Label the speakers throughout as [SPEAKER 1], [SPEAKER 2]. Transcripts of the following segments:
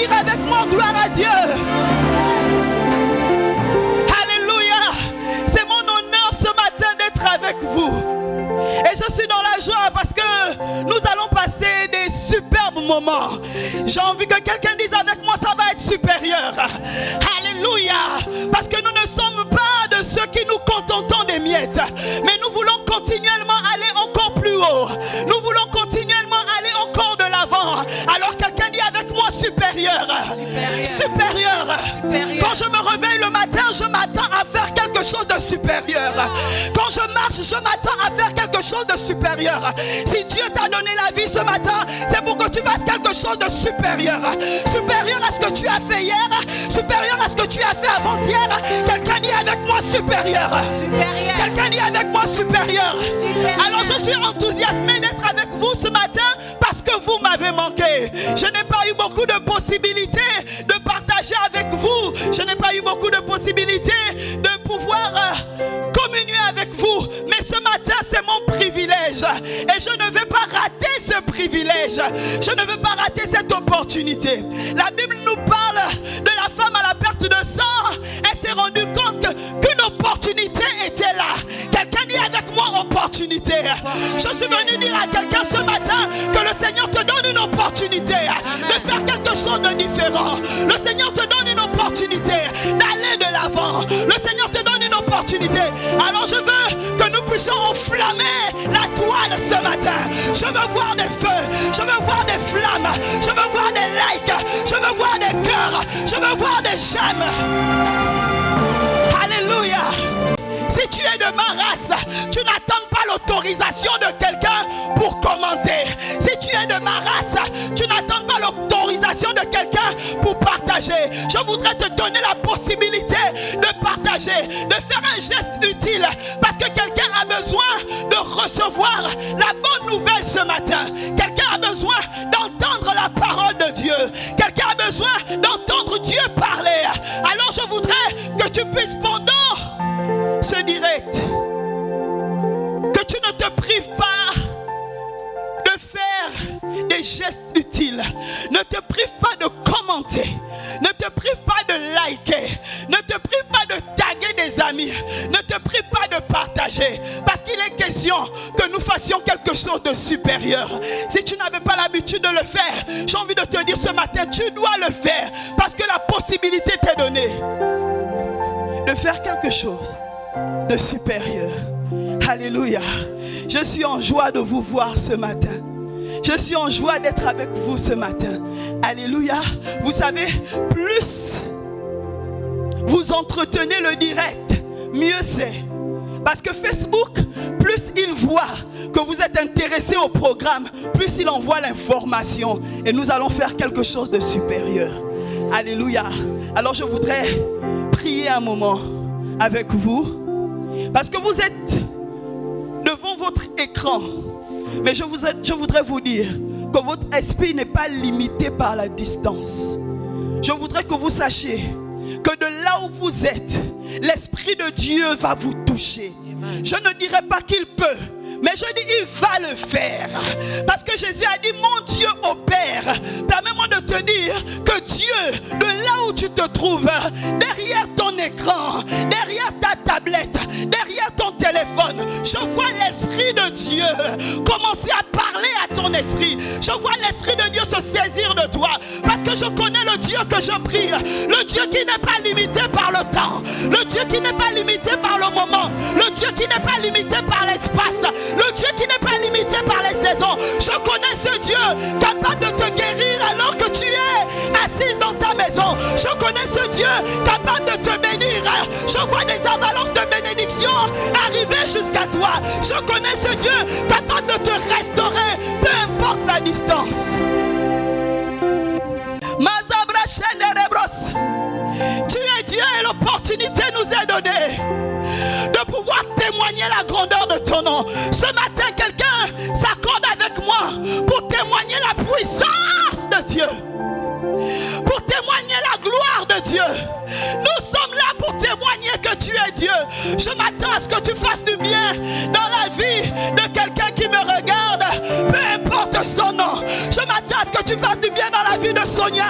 [SPEAKER 1] dire avec moi gloire à Dieu? Alléluia. C'est mon honneur ce matin d'être avec vous. Et je suis dans la joie parce que nous allons passer des superbes moments. J'ai envie que quelqu'un dise avec moi, ça va être supérieur. Alléluia. Parce que nous ne sommes pas de ceux qui nous contentons des miettes, mais nous voulons continuellement aller encore plus haut. Nous voulons continuellement aller encore de l'avant. Alors quelqu'un dit avec moi supérieur. Supérieur. Quand je me réveille le matin, je m'attends à faire quelque chose de supérieur. Quand je marche, je m'attends à faire quelque chose de supérieur. Si Dieu t'a donné la vie ce matin, c'est pour que tu fasses quelque chose de supérieur. Supérieur à ce que tu as fait hier, supérieur à ce que tu as fait avant-hier. Quelqu'un dit avec moi supérieur. Quelqu'un dit avec moi supérieur. Alors je suis enthousiasmé d'être avec vous ce matin parce que vous m'avez manqué. Je n'ai pas eu beaucoup de possibilités de partager avec vous. Je n'ai pas eu beaucoup de possibilités de pouvoir communier avec vous. Mais ce matin, c'est mon privilège. Et je ne vais pas rater ce privilège. Je ne veux pas rater cette opportunité. La Bible nous parle de la femme à la perte de sang. Elle s'est rendue compte qu'une opportunité était là. Quelqu'un dit avec moi opportunité. Je suis venu dire à quelqu'un ce matin que le Seigneur te donne une opportunité de faire quelque chose de différent. Le Seigneur te donne une opportunité d'aller de l'avant. Le Seigneur te donne une opportunité. Alors je veux que nous puissions enflammer la toile ce matin. Je veux voir des feux, je veux voir des flammes, je veux voir des likes, je veux voir des cœurs, je veux voir des j'aime. Alléluia. Si tu es de ma race, tu n'attends pas l'autorisation de quelqu'un pour commenter. Si tu es de ma race, tu n'attends pas l'autorisation de quelqu'un pour partager. Je voudrais te donner la possibilité de partager, de faire un geste utile. Parce que quelqu'un a besoin de recevoir la bonne nouvelle ce matin. Quelqu'un a besoin d'entendre la parole de Dieu. Quelqu'un a besoin d'entendre Dieu parler. Alors je voudrais que tu puisses pendant ce direct, que tu ne te prives pas de faire des gestes utiles. Ne te prive pas de commenter. Ne te prive pas de liker. Ne te prive pas de taguer des amis. Ne te prive pas de partager. Parce qu'il est question que nous fassions quelque chose de supérieur. Si tu n'avais pas l'habitude de le faire, j'ai envie de te dire ce matin, tu dois le faire. Parce que la possibilité t'est donnée de faire quelque chose de supérieur. Alléluia. Je suis en joie de vous voir ce matin. Je suis en joie d'être avec vous ce matin. Alléluia. Vous savez, plus vous entretenez le direct, mieux c'est. Parce que Facebook, plus il voit que vous êtes intéressé au programme, plus il envoie l'information. Et nous allons faire quelque chose de supérieur. Alléluia. Alors je voudrais prier un moment avec vous. Parce que vous êtes devant votre écran. Mais je voudrais vous dire que votre esprit n'est pas limité par la distance. Je voudrais que vous sachiez que de là où vous êtes, l'Esprit de Dieu va vous toucher. Je ne dirais pas qu'il peut, mais je dis il va le faire. Parce que Jésus a dit mon Dieu opère. Permets-moi de te dire que Dieu, de là où tu te trouves, derrière ton écran, derrière ta tablette, derrière ton téléphone, je vois l'Esprit de Dieu commencer à parler à ton esprit. Je vois l'Esprit de Dieu se saisir de toi. Parce que je connais le Dieu que je prie. Le Dieu qui n'est pas limité par le temps. Le Dieu qui n'est pas limité par le moment. Le Dieu qui n'est pas limité par l'espace. Le Dieu qui n'est pas limité par les saisons. Je connais ce Dieu capable de te guérir alors que tu es assise dans ta maison. Je connais ce Dieu capable de te bénir. Je vois des avalanches de bénédictions arriver jusqu'à toi. Je connais ce Dieu capable de te restaurer, peu importe la distance. Tu es Dieu et l'opportunité nous est donnée de pouvoir témoigner la grandeur de ton nom. Ce matin, quelqu'un s'accorde avec moi pour témoigner la puissance de Dieu, pour témoigner la gloire de Dieu. Nous sommes là pour témoigner que tu es Dieu. Je m'attends à ce que tu fasses du bien dans la vie de quelqu'un qui me regarde, peu importe son nom. Je m'attends à ce que tu fasses du bien dans la vie de Sonia.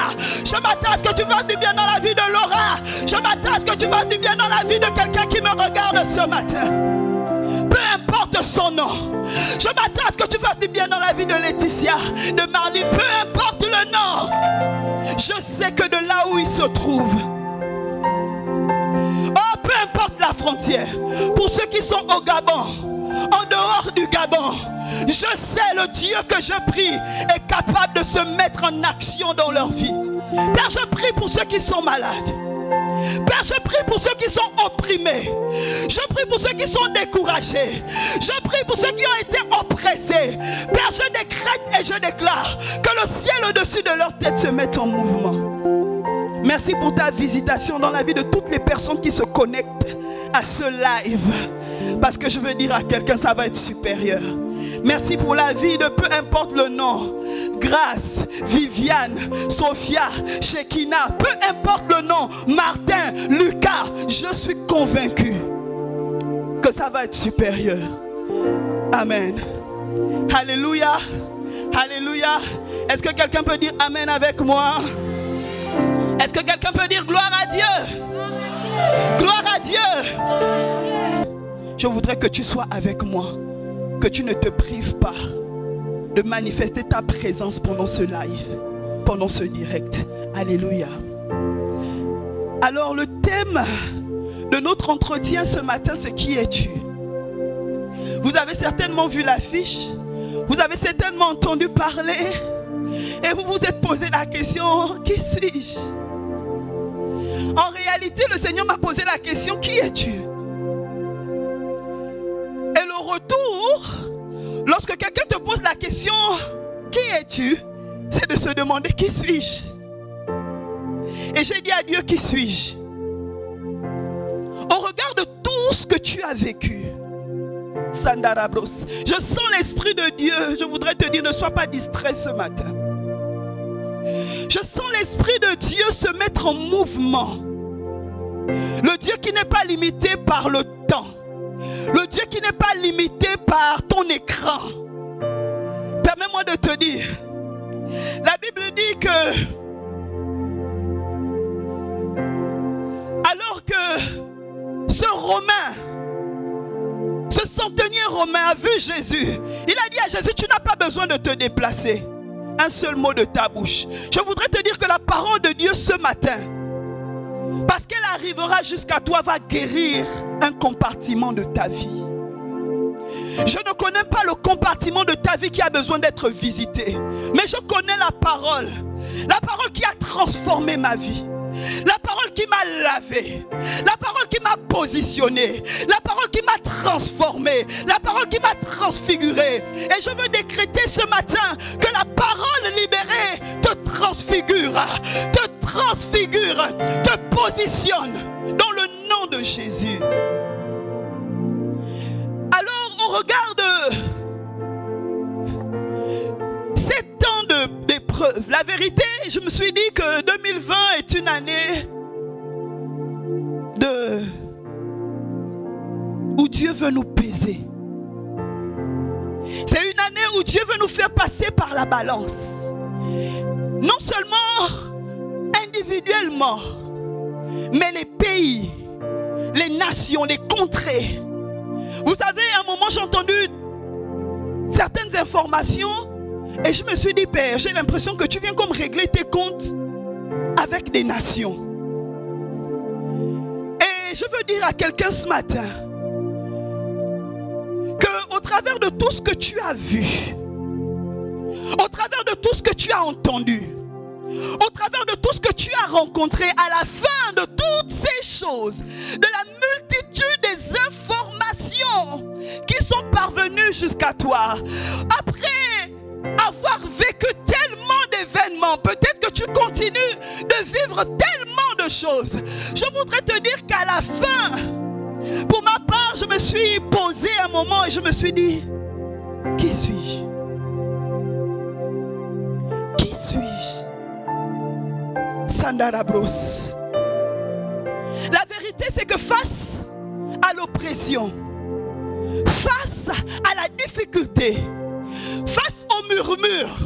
[SPEAKER 1] Je m'attends à ce que tu fasses du bien dans la vie de Laura. Je m'attends à ce que tu fasses du bien dans la vie de quelqu'un qui me regarde ce matin. Peu importe son nom. Je m'attends à ce que tu fasses du bien dans la vie de Laetitia, de Marlene. Peu importe le nom. Je sais que de là où il se trouve, oh, peu importe la frontière, pour ceux qui sont au Gabon, en dehors du Gabon, je sais le Dieu que je prie est capable de se mettre en action dans leur vie. Père, je prie pour ceux qui sont malades. Père, je prie pour ceux qui sont opprimés. Je prie pour ceux qui sont découragés. Je prie pour ceux qui ont été oppressés. Père, je décrète et je déclare que le ciel au-dessus de leur tête se mette en mouvement. Merci pour ta visitation dans la vie de toutes les personnes qui se connectent à ce live. Parce que je veux dire à quelqu'un, ça va être supérieur. Merci pour la vie de peu importe le nom. Grâce, Viviane, Sophia, Shekina, peu importe le nom, Martin, Lucas, je suis convaincu que ça va être supérieur. Amen. Alléluia. Alléluia. Est-ce que quelqu'un peut dire Amen avec moi? Est-ce que quelqu'un peut dire gloire à Dieu? Gloire à Dieu. Je voudrais que tu sois avec moi, que tu ne te prives pas de manifester ta présence pendant ce live, pendant ce direct. Alléluia. Alors le thème de notre entretien ce matin, c'est qui es-tu? Vous avez certainement vu l'affiche, vous avez certainement entendu parler et vous vous êtes posé la question, qui suis-je? En réalité, le Seigneur m'a posé la question, qui es-tu? Et le retour, lorsque quelqu'un te pose la question, qui es-tu? C'est de se demander, qui suis-je? Et j'ai dit à Dieu, qui suis-je? Au regard de tout ce que tu as vécu, Sandarabros, je sens l'Esprit de Dieu. Je voudrais te dire, ne sois pas distrait ce matin. Je sens l'Esprit de Dieu se mettre en mouvement. Le Dieu qui n'est pas limité par le temps. Le Dieu qui n'est pas limité par ton écran. Permets-moi de te dire, la Bible dit que alors que ce Romain, ce centenier romain a vu Jésus, il a dit à Jésus, tu n'as pas besoin de te déplacer. Un seul mot de ta bouche. Je voudrais te dire que la parole de Dieu ce matin, parce qu'elle arrivera jusqu'à toi, va guérir un compartiment de ta vie. Je ne connais pas le compartiment de ta vie qui a besoin d'être visité, mais je connais la parole qui a transformé ma vie. La parole qui m'a lavé, la parole qui m'a positionné, la parole qui m'a transformé, la parole qui m'a transfiguré. Et je veux décréter ce matin que la parole libérée te transfigure, te positionne dans le nom de Jésus. Alors on regarde ces temps d'épreuve. La vérité, je me suis dit que 2020 est une année où Dieu veut nous peser. C'est une année où Dieu veut nous faire passer par la balance. Non seulement individuellement, mais les pays, les nations, les contrées. Vous savez, à un moment, j'ai entendu certaines informations et je me suis dit, Père, j'ai l'impression que tu viens comme régler tes comptes avec des nations. Et je veux dire à quelqu'un ce matin qu'au travers de tout ce que tu as vu, au travers de tout ce que tu as entendu, au travers de tout ce que tu as rencontré, à la fin de toutes ces choses, de la multitude des informations qui sont parvenues jusqu'à toi, après avoir vécu tellement d'événements, peut-être que tu continues de vivre tellement de choses. Je voudrais te dire qu'à la fin, pour ma part, je me suis posé un moment et je me suis dit, qui suis-je? Qui suis-je? Sandarabros. La vérité, c'est que face à l'oppression, face à la difficulté, face aux murmures,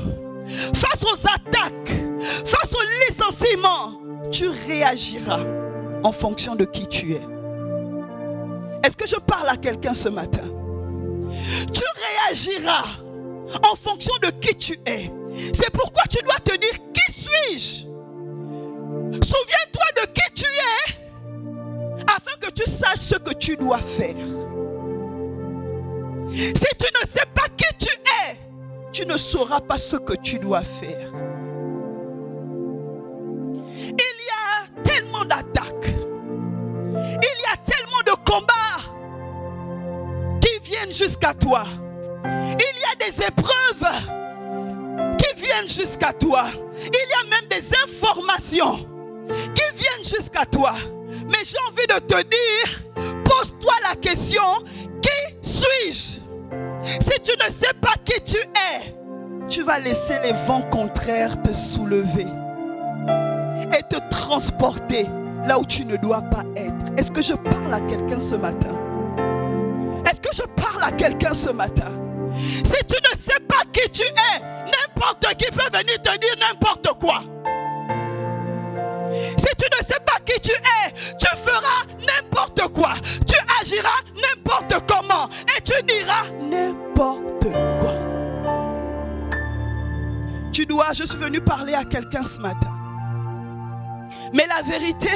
[SPEAKER 1] face aux attaques, Face au licenciement, tu réagiras en fonction de qui tu es. Est-ce que je parle à quelqu'un ce matin? Tu réagiras en fonction de qui tu es. C'est pourquoi tu dois te dire, qui suis-je? Souviens-toi de qui tu es, afin que tu saches ce que tu dois faire. Si tu ne sais pas qui tu es, tu ne sauras pas ce que tu dois faire. Il y a tellement d'attaques, il y a tellement de combats qui viennent jusqu'à toi. Il y a des épreuves qui viennent jusqu'à toi. Il y a même des informations qui viennent jusqu'à toi. Mais j'ai envie de te dire, pose-toi la question, qui suis-je? Si tu ne sais pas qui tu es, tu vas laisser les vents contraires te soulever et te transporter là où tu ne dois pas être. Est-ce que je parle à quelqu'un ce matin? Est-ce que je parle à quelqu'un ce matin? Si tu ne sais pas qui tu es, n'importe qui peut venir te dire n'importe quoi. Si tu ne sais pas qui tu es, tu feras n'importe quoi. Tu agiras n'importe comment. Et tu diras n'importe quoi. Je suis venu parler à quelqu'un ce matin. Mais la vérité,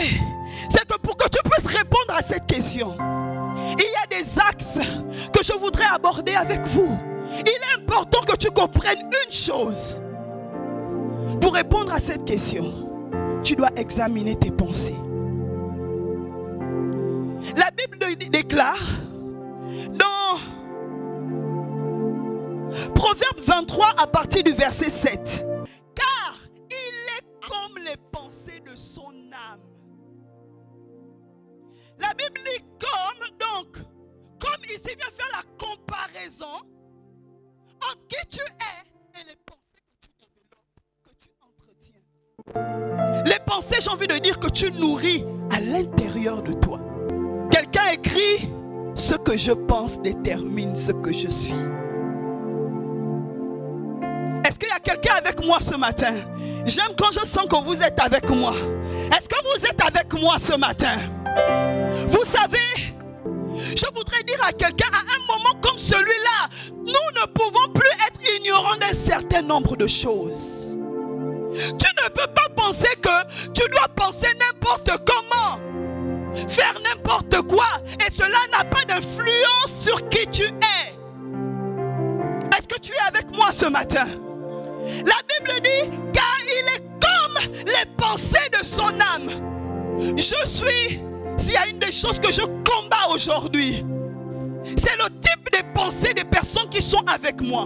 [SPEAKER 1] c'est que pour que tu puisses répondre à cette question, il y a des axes que je voudrais aborder avec vous. Il est important que tu comprennes une chose. Pour répondre à cette question, tu dois examiner tes pensées. La Bible déclare dans Proverbe 23 à partir du verset 7. Car il est comme les pensées de son âme. La Bible dit comme ici vient faire la comparaison entre qui tu es et les pensées que tu développes, que tu entretiens. Les pensées, j'ai envie de dire que tu nourris à l'intérieur de toi. Quelqu'un écrit, ce que je pense détermine ce que je suis. Est-ce qu'il y a quelqu'un avec moi ce matin? J'aime quand je sens que vous êtes avec moi. Est-ce que vous êtes avec moi ce matin? Vous savez, je voudrais dire à quelqu'un, à un moment comme celui-là, nous ne pouvons plus être ignorants d'un certain nombre de choses. Tu ne peux pas penser que tu dois penser n'importe comment, faire n'importe quoi, et cela n'a pas d'influence sur qui tu es. Est-ce que tu es avec moi ce matin? La Bible dit, car il est comme les pensées de son âme. Je suis, s'il y a une des choses que je combats aujourd'hui, c'est le type de pensée des personnes qui sont avec moi.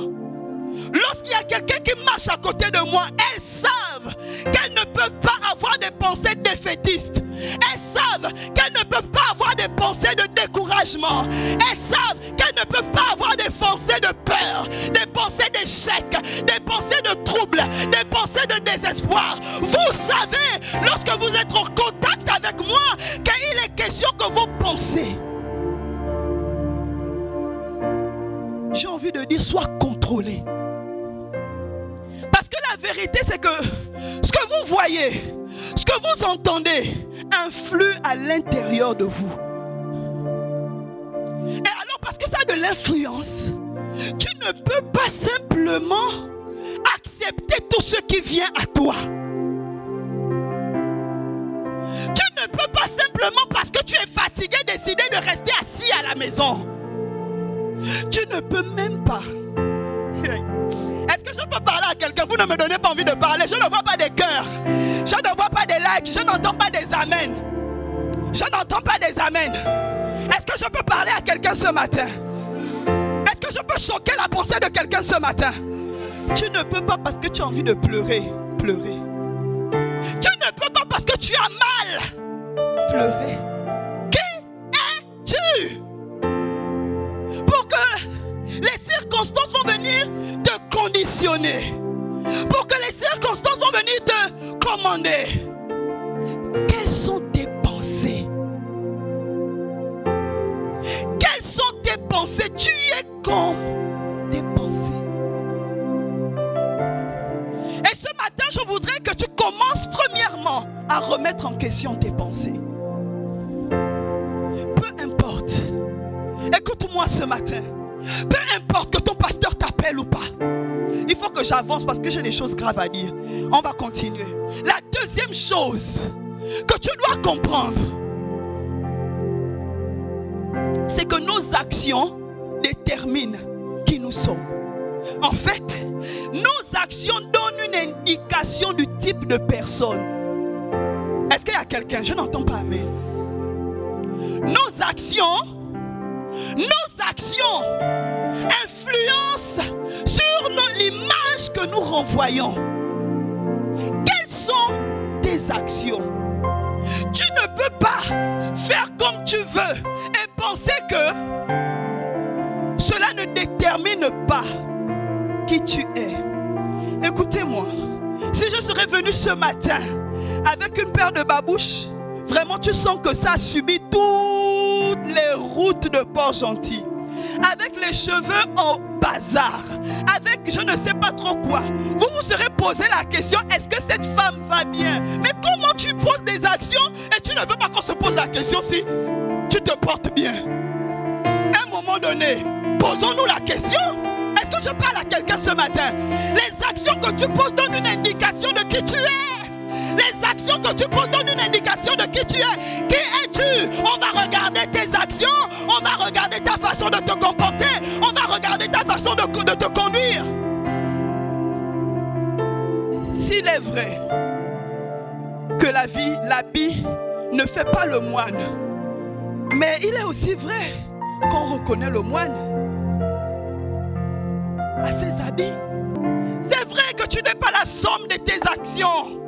[SPEAKER 1] Lorsqu'il y a quelqu'un qui marche à côté de moi, elles savent qu'elles ne peuvent pas avoir des pensées défaitistes. Elles savent qu'elles ne peuvent pas avoir des pensées de découragement. Elles savent qu'elles ne peuvent pas avoir des pensées de peur, des pensées d'échec, des pensées de trouble, des pensées de désespoir. Vous savez, lorsque vous êtes en contact avec moi, qu'il est question que vous pensez. J'ai envie de dire, sois contrôlé. Parce que la vérité, c'est que ce que vous voyez, ce que vous entendez, influe à l'intérieur de vous. Et alors, parce que ça a de l'influence, tu ne peux pas simplement accepter tout ce qui vient à toi. Tu ne peux pas simplement, parce que tu es fatigué, décider de rester assis à la maison. Tu ne peux même pas. Est-ce que je peux parler à quelqu'un? Vous ne me donnez pas envie de parler. Je ne vois pas des cœurs. Je ne vois pas des likes. Je n'entends pas des amens. Je n'entends pas des amens. Est-ce que je peux parler à quelqu'un ce matin? Est-ce que je peux choquer la pensée de quelqu'un ce matin? Tu ne peux pas parce que tu as envie de pleurer. Pleurer. Tu ne peux pas parce que tu as mal. Pleurer. Qui es-tu? Pour que les circonstances vont venir te conditionner. Pour que les circonstances vont venir te commander. Quelles sont tes pensées? Quelles sont tes pensées? Tu es comme tes pensées. Et ce matin, je voudrais que tu à remettre en question tes pensées. Peu importe. Écoute-moi ce matin. Peu importe que ton pasteur t'appelle ou pas. Il faut que j'avance parce que j'ai des choses graves à dire. On va continuer. La deuxième chose que tu dois comprendre, c'est que nos actions déterminent qui nous sommes. En fait, nos actions donnent une indication du type de personne. Est-ce qu'il y a quelqu'un? Je n'entends pas amen. Nos actions influencent sur l'image que nous renvoyons. Quelles sont tes actions? Tu ne peux pas faire comme tu veux et penser que cela ne détermine pas qui tu es. Écoutez-moi, si je serais venu ce matin avec une paire de babouches, vraiment tu sens que ça a subi toutes les routes de Port-Gentil, avec les cheveux en bazar, avec je ne sais pas trop quoi, vous vous serez posé la question, est-ce que cette femme va bien? Mais comment tu poses des actions et tu ne veux pas qu'on se pose la question si tu te portes bien? À un moment donné, posons-nous la question. Est-ce que je parle à quelqu'un ce matin? Les actions que tu poses donnent une indication de qui tu es. Les actions que tu poses donnent une indication de qui tu es. Qui es-tu? On va regarder tes actions, on va regarder ta façon de te comporter, on va regarder ta façon de te conduire. S'il est vrai que l'habit ne fait pas le moine, mais il est aussi vrai qu'on reconnaît le moine à ses habits. C'est vrai que tu n'es pas la somme de tes actions.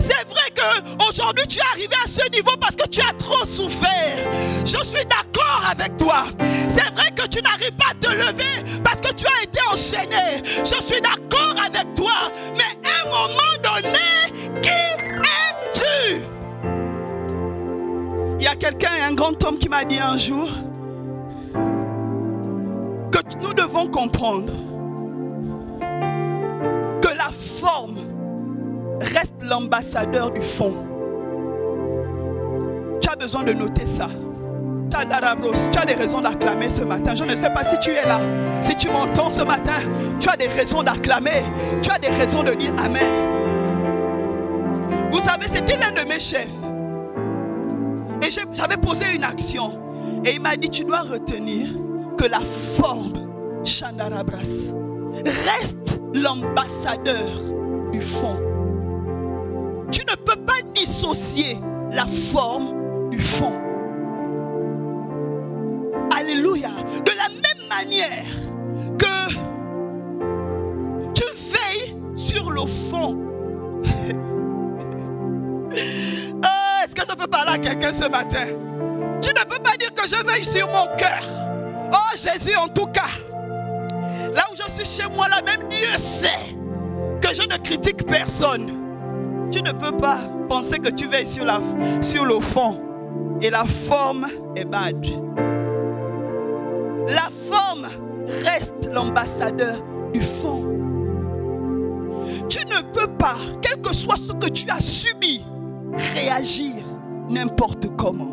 [SPEAKER 1] C'est vrai qu'aujourd'hui tu es arrivé à ce niveau parce que tu as trop souffert. Je suis d'accord avec toi. C'est vrai que tu n'arrives pas à te lever parce que tu as été enchaîné. Je suis d'accord avec toi. Mais à un moment donné, qui es-tu? Il y a quelqu'un, un grand homme qui m'a dit un jour que nous devons comprendre que la forme reste l'ambassadeur du fond. Tu as besoin de noter ça. Tu as des raisons d'acclamer ce matin. Je ne sais pas si tu es là. Si tu m'entends ce matin, tu as des raisons d'acclamer. Tu as des raisons de dire Amen. Vous savez, c'était l'un de mes chefs. Et j'avais posé une action. Et il m'a dit, tu dois retenir que la forme, Chandarabras, reste l'ambassadeur du fond. Tu ne peux pas dissocier la forme du fond. Alléluia. De la même manière que tu veilles sur le fond. Est-ce que je peux parler à quelqu'un ce matin? Tu ne peux pas dire que je veille sur mon cœur. Oh Jésus, en tout cas, là où je suis chez moi, là même Dieu sait que je ne critique personne. Tu ne peux pas penser que tu veilles sur le fond et la forme est bad. La forme reste l'ambassadeur du fond. Tu ne peux pas, quel que soit ce que tu as subi, réagir n'importe comment.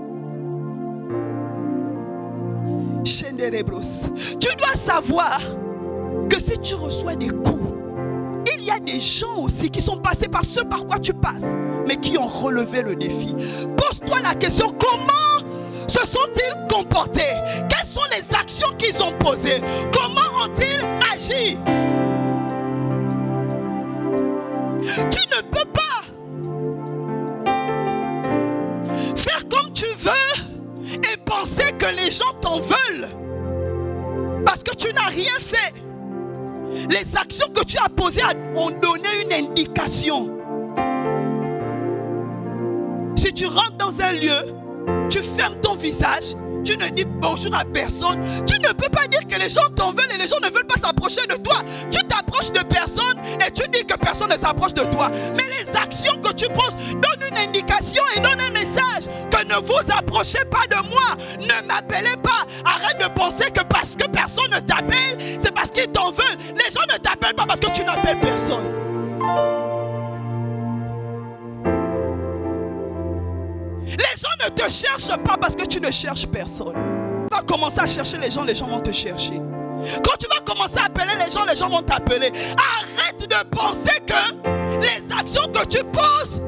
[SPEAKER 1] Tu dois savoir que si tu reçois des coups, il y a des gens aussi qui sont passés par ce par quoi tu passes, mais qui ont relevé le défi. Pose-toi la question, comment se sont-ils comportés? Quelles sont les actions qu'ils ont posées? Comment ont-ils agi? Tu ne peux pas faire comme tu veux et penser que les gens t'en veulent parce que tu n'as rien fait. Les actions que tu as posées ont donné une indication. Si tu rentres dans un lieu, tu fermes ton visage, tu ne dis bonjour à personne, tu ne peux pas dire que les gens t'en veulent et les gens ne veulent pas s'approcher de toi. Tu t'approches de personne et tu dis que personne ne s'approche de toi. Mais les actions que tu poses donnent une indication et donnent un message que ne vous approchez pas de moi, ne m'appelez pas. Arrête de penser que parce que personne ne t'appelle, c'est parce qu'ils t'en veulent. Les gens ne t'appellent pas parce que tu n'appelles personne. cherche pas parce que tu ne cherches personne. Tu vas commencer à chercher les gens vont te chercher. Quand tu vas commencer à appeler les gens vont t'appeler. Arrête de penser que les actions que tu poses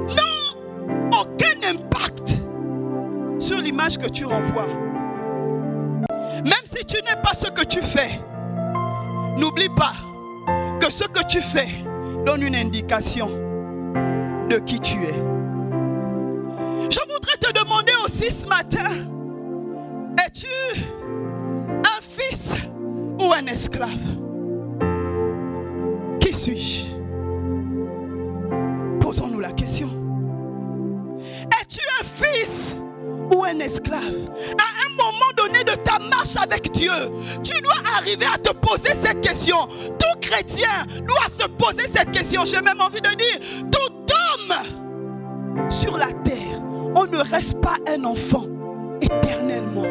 [SPEAKER 1] n'ont aucun impact sur l'image que tu renvoies. Même si tu n'es pas ce que tu fais, n'oublie pas que ce que tu fais donne une indication de qui tu es. Je voudrais te demander aussi ce matin, es-tu un fils ou un esclave? Qui suis-je? Posons-nous la question. Es-tu un fils ou un esclave? À un moment donné de ta marche avec Dieu, tu dois arriver à te poser cette question. Tout chrétien doit se poser cette question. J'ai même envie de dire, tout homme sur la terre, on ne reste pas un enfant éternellement.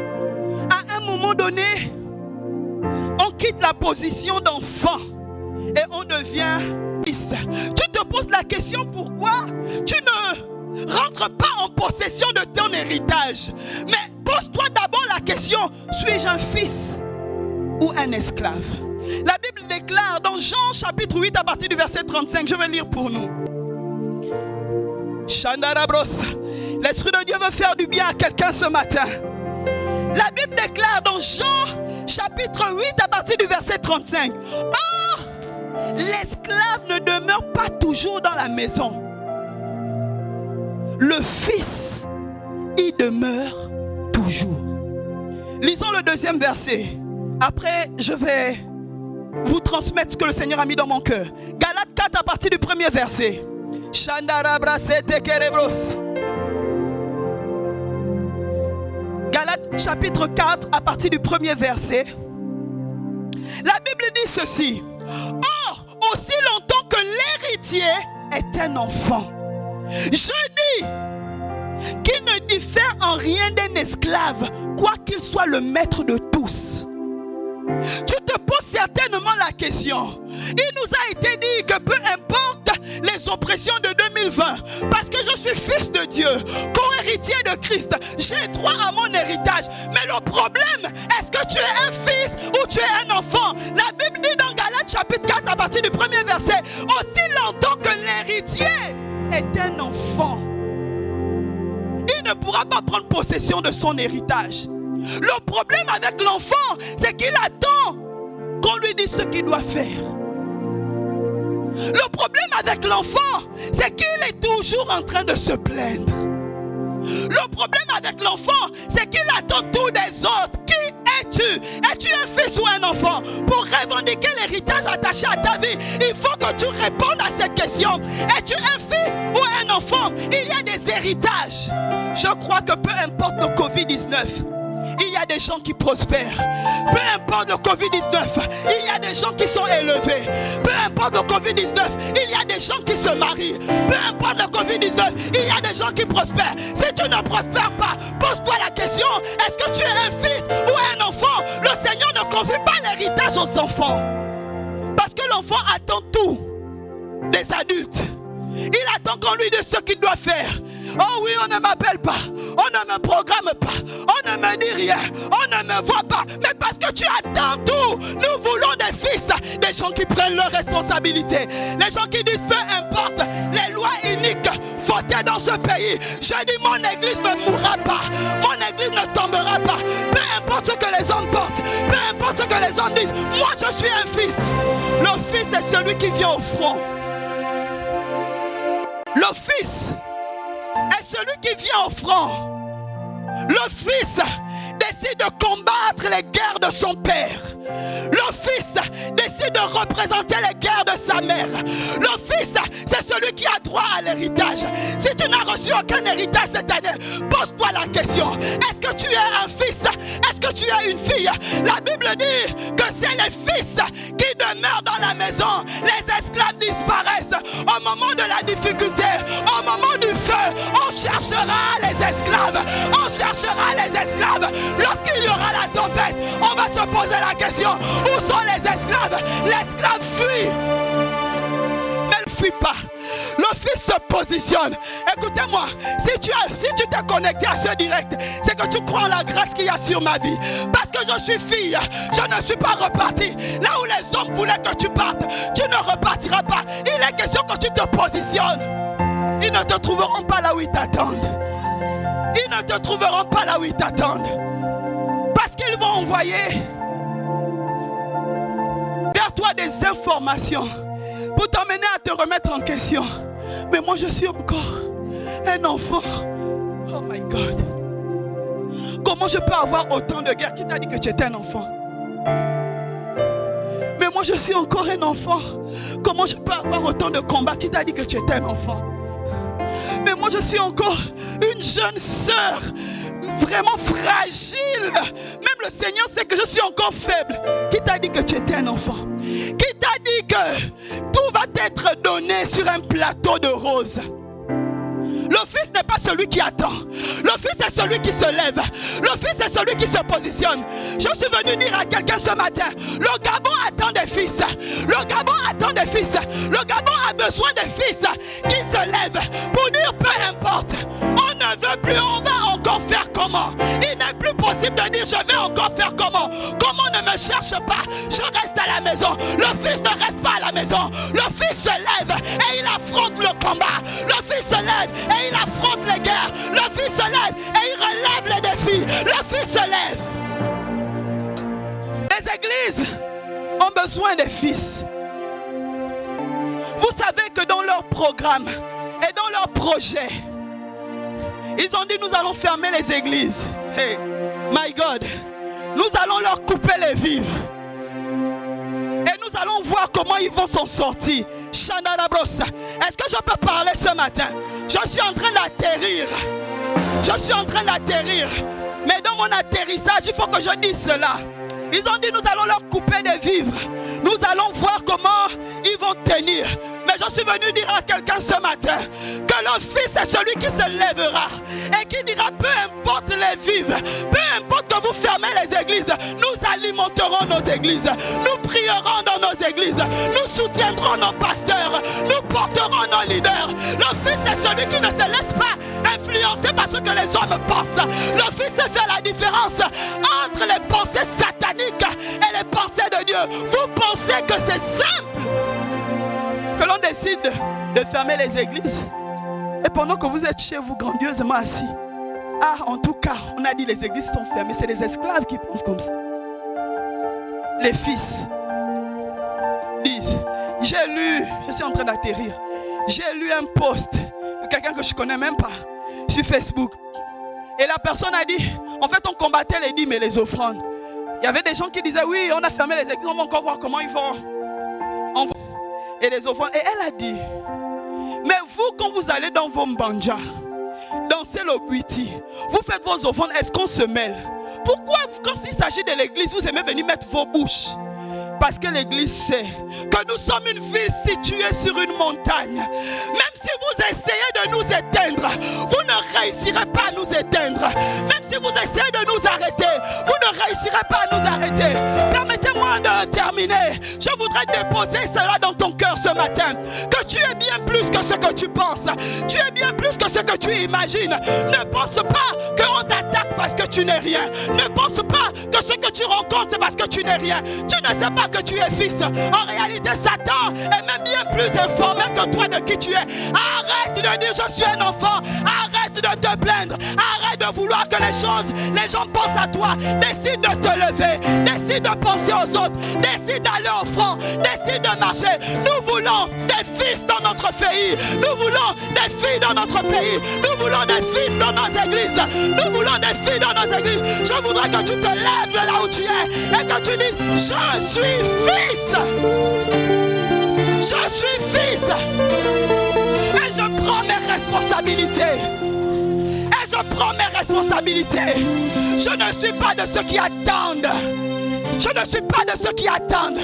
[SPEAKER 1] À un moment donné, on quitte la position d'enfant et on devient fils. Tu te poses la question pourquoi tu ne rentres pas en possession de ton héritage. Mais pose-toi d'abord la question, suis-je un fils ou un esclave? La Bible déclare dans Jean chapitre 8 à partir du verset 35, je vais lire pour nous. Chandarabros, l'Esprit de Dieu veut faire du bien à quelqu'un ce matin. La Bible déclare dans Jean chapitre 8 à partir du verset 35. Or, l'esclave ne demeure pas toujours dans la maison. Le fils y demeure toujours. Lisons le deuxième verset. Après, je vais vous transmettre ce que le Seigneur a mis dans mon cœur. Galates 4 à partir du premier verset. Galates chapitre 4 à partir du premier verset. La Bible dit ceci. Or, aussi longtemps que l'héritier est un enfant, je dis qu'il ne diffère en rien d'un esclave, quoiqu'il soit le maître de tous. Tu te poses certainement la question. Il nous a été dit que peu importe les oppressions de 2020, parce que je suis fils de Dieu, co-héritier de Christ, j'ai droit à mon héritage. Mais le problème, est-ce que tu es un fils ou tu es un enfant? La Bible dit dans Galates chapitre 4 à partir du premier verset, aussi longtemps que l'héritier est un enfant, il ne pourra pas prendre possession de son héritage. Le problème avec l'enfant, c'est qu'il attend qu'on lui dise ce qu'il doit faire. Le problème avec l'enfant, c'est qu'il est toujours en train de se plaindre. Le problème avec l'enfant, c'est qu'il attend tout des autres. Qui es-tu? Es-tu un fils ou un enfant? Pour revendiquer l'héritage attaché à ta vie, il faut que tu répondes à cette question. Es-tu un fils ou un enfant? Il y a des héritages. Je crois que peu importe le Covid-19, il y a des gens qui prospèrent. Peu importe le Covid-19, il y a des gens qui sont élevés. Peu importe le Covid-19, il y a des gens qui se marient. Peu importe le Covid-19, il y a des gens qui prospèrent. Si tu ne prospères pas, pose-toi la question, est-ce que tu es un fils ou un enfant? Le Seigneur ne confie pas l'héritage aux enfants. Parce que l'enfant attend tout des adultes. Il attend qu'on lui dise ce qu'il doit faire. Oh oui, on ne m'appelle pas, on ne me programme pas, on ne me dit rien, on ne me voit pas. Mais parce que tu attends tout. Nous voulons des fils, des gens qui prennent leurs responsabilités. Les gens qui disent peu importe les lois iniques votées dans ce pays. Je dis mon église ne mourra pas, mon église ne tombera pas. Peu importe ce que les hommes pensent, peu importe ce que les hommes disent. Moi je suis un fils. Le fils est celui qui vient au front. Le fils est celui qui vient au front. Le fils décide de combattre les guerres de son père. Le fils décide de représenter les guerres de sa mère. Le fils, c'est celui qui a droit à l'héritage. Si tu n'as reçu aucun héritage cette année, pose-toi la question. Est-ce que tu es un fils? Est-ce que tu es une fille? La Bible dit que c'est les fils qui demeurent dans la maison. Les esclaves disparaissent au moment de la difficulté, au moment du feu. On cherchera les esclaves. On cherchera les esclaves. Lorsqu'il y aura la tempête, on va se poser la question, où sont les esclaves? L'esclave fuit. Mais le fuit pas. Le Fils se positionne. Écoutez-moi, si tu t'es connecté à ce direct, c'est que tu crois en la grâce qu'il y a sur ma vie. Parce que je suis fille, je ne suis pas reparti. Là où les hommes voulaient que tu partes, tu ne repartiras pas. Il est question que tu te positionnes. Ils ne te trouveront pas là où ils t'attendent. Ils ne te trouveront pas là où ils t'attendent. Parce qu'ils vont envoyer vers toi des informations pour t'emmener à te remettre en question. Mais moi je suis encore un enfant. Oh my God. Comment je peux avoir autant de guerre? Qui t'a dit que tu étais un enfant? Mais moi je suis encore un enfant. Comment je peux avoir autant de combats? Qui t'a dit que tu étais un enfant? Mais moi je suis encore une jeune sœur, vraiment fragile. Même le Seigneur sait que je suis encore faible. Qui t'a dit que tu étais un enfant? Qui t'a dit que tout va t'être donné sur un plateau de roses? Le Fils n'est pas celui qui attend. Le Fils est celui qui se lève. Le Fils est celui qui se positionne. Je suis venu dire à quelqu'un ce matin, le Gabon attend des fils. Le Gabon attend des fils. Le Gabon a besoin des fils qui se lèvent pour dire peu importe. On ne veut plus, on va encore faire comment? Il n'est plus possible de dire je vais encore faire comment? Comment ne me cherche pas? Je reste à la maison. Le Fils ne reste pas à la maison. Le Fils se lève et il affronte le combat. Le Fils se lève et il affronte les guerres. Le Fils se lève et il relève les défis. Le Fils se lève. Les églises ont besoin des fils. Vous savez que dans leur programme et dans leur projet, ils ont dit nous allons fermer les églises. Hey, my God, nous allons leur couper les vives. Et nous allons voir comment ils vont s'en sortir. Est-ce que je peux parler ce matin? Je suis en train d'atterrir. Je suis en train d'atterrir. Mais dans mon atterrissage, il faut que je dise cela. Ils ont dit nous allons leur couper des vivres. Nous allons voir comment ils vont tenir. Mais je suis venu dire à quelqu'un ce matin que le Fils est celui qui se lèvera et qui dira peu importe les vivres, peu importe que vous fermez les églises, nous alimenterons nos églises, nous prierons dans nos églises, nous soutiendrons nos pasteurs, nous porterons nos leaders. Le Fils est celui qui ne se laisse pas influencer par ce que les hommes pensent. Le Fils sait faire la différence entre les pensées sataniques et les pensées de Dieu. Vous pensez que c'est simple que l'on décide de fermer les églises et pendant que vous êtes chez vous grandiosement assis, ah en tout cas on a dit les églises sont fermées, c'est les esclaves qui pensent comme ça. Les fils disent, j'ai lu, je suis en train d'atterrir, j'ai lu un post de quelqu'un que je ne connais même pas sur Facebook et la personne a dit, en fait on combattait les dîmes et les offrandes. Il y avait des gens qui disaient oui on a fermé les églises, on va encore voir comment ils vont et les offrandes. Et elle a dit, mais vous quand vous allez dans vos mbanja, dansez le buiti, vous faites vos offrandes, est-ce qu'on se mêle? Pourquoi quand il s'agit de l'église vous aimez venir mettre vos bouches? Parce que l'église sait que nous sommes une ville située sur une montagne. Même si vous essayez de nous éteindre, vous ne réussirez pas à nous éteindre. Même si vous essayez de nous arrêter, vous ne réussirez pas à nous arrêter. Permettez-moi de terminer. Je voudrais déposer cela dans ton cœur ce matin. Que tu es bien plus que ce que tu penses. Tu es bien plus que ce que tu imagines. Ne pense pas qu'on t'attaque parce que tu n'es rien. Ne pense pas que ce que tu rencontres c'est parce que tu n'es rien. Tu ne sais pas que tu es fils. En réalité, Satan est même bien plus informé que toi de qui tu es. Arrête de dire je suis un enfant. Arrête de te plaindre. Arrête de vouloir que les gens pensent à toi. Décide de te lever. Décide de penser aux autres. Décide d'aller au front. Décide de marcher. Nous voulons des fils dans notre pays. Nous voulons des filles dans notre pays. Nous voulons des fils dans nos églises. Nous voulons des filles dans nos églises. Je voudrais que tu te lèves de là où tu es et que tu dises je suis fils. Je suis fils. Et je prends mes responsabilités. Et je prends mes responsabilités. Je ne suis pas de ceux qui attendent. Je ne suis pas de ceux qui attendent.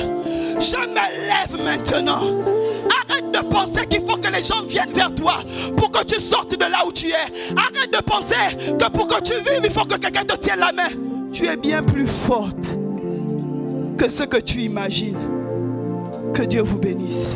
[SPEAKER 1] Je me lève maintenant. Arrête de penser qu'il faut que les gens viennent vers toi pour que tu sortes de là où tu es. Arrête de penser que pour que tu vives, il faut que quelqu'un te tienne la main. Tu es bien plus forte que ce que tu imagines. Que Dieu vous bénisse.